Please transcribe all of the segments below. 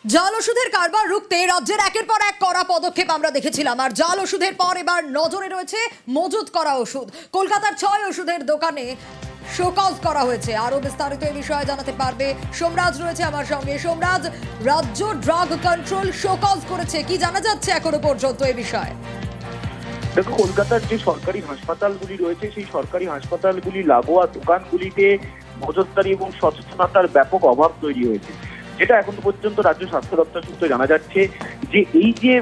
জাল ওষুধের কারবার রুখতে রাজ্যের একের পর এক কড়া পদক্ষেপ আমরা দেখেছিলাম। আর জাল ওষুধের পর এবার নজরে রয়েছে মজুত করা ওষুধ। কলকাতার 6 ওষুধের দোকানে শোকজ করা হয়েছে। আরো বিস্তারিত এই বিষয়ে জানাতে পারবে সোমরাজ রয়েছে আমার সঙ্গে। সোমরাজ, রাজ্য ড্রাগ কন্ট্রোল শোকজ করেছে, কি জানা যাচ্ছে এখনো পর্যন্ত এই বিষয়ে? দেখো, কলকাতার যে সরকারি হাসপাতালগুলি রয়েছে সেই সরকারি হাসপাতালগুলি লাগোয়া দোকানগুলিতে নজরদারি এবং সচেতনতার ব্যাপক অভাব তৈরি হয়েছে, যেটা এখন পর্যন্ত রাজ্য স্বাস্থ্য দপ্তর সূত্রে জানা যাচ্ছে যে এই যে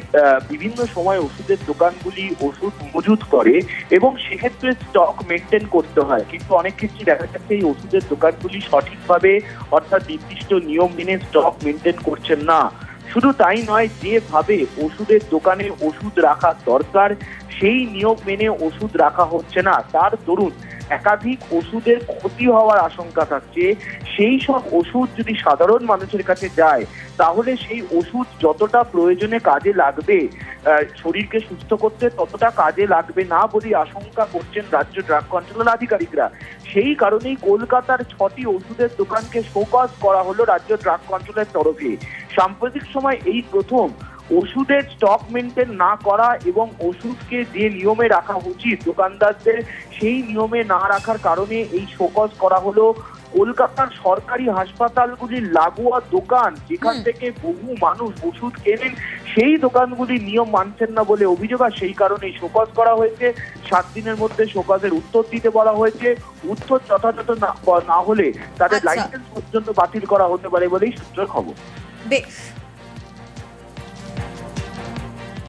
বিভিন্ন সময় ওষুধের দোকানগুলি ওষুধ মজুত করে এবং সেক্ষেত্রে স্টক মেনটেন করতে হয়, কিন্তু অনেক ক্ষেত্রে দেখা যাচ্ছে এই ওষুধের দোকানগুলি সঠিকভাবে অর্থাৎ নির্দিষ্ট নিয়ম মেনে স্টক মেনটেন করছেন না। শুধু তাই নয়, যেভাবে ওষুধের দোকানে ওষুধ রাখা দরকার সেই নিয়ম মেনে ওষুধ রাখা হচ্ছে না, তার দরুন একাধিক ওষুধের ক্ষতি হওয়ার আশঙ্কা থাকছে। সেই সব ওষুধ যদি সাধারণ মানুষের কাছে যায় তাহলে সেই ওষুধ যতটা প্রয়োজনে কাজে লাগবে, শরীরকে সুস্থ করতে ততটা কাজে লাগবে না বলে আশঙ্কা করছেন রাজ্য ড্রাগ কন্ট্রোলের আধিকারিকরা। সেই কারণেই কলকাতার 6টি ওষুধের দোকানকে শোকজ করা হলো রাজ্য ড্রাগ কন্ট্রোলের তরফে। সাম্প্রতিক সময় এই প্রথম ওষুধের স্টক মেনটেন না করা এবং ওষুধকে যে নিয়মে রাখা উচিত দোকানদারদের সেই নিয়মে না রাখার কারণে এই শোকজ করা হলো। কলকাতার সরকারি হাসপাতালগুলির লাগোয়া দোকান, যেখান থেকে বহু মানুষ ওষুধ কেনেন, সেই দোকানগুলি নিয়ম মানছেন না বলে অভিযোগ, আর সেই কারণেই শোকজ করা হয়েছে। 7 দিনের মধ্যে শোকজের উত্তর দিতে বলা হয়েছে। উত্তর যথাযথ না হলে তাদের লাইসেন্স পর্যন্ত বাতিল করা হতে পারে বলেই সূত্রের খবর। বেশ।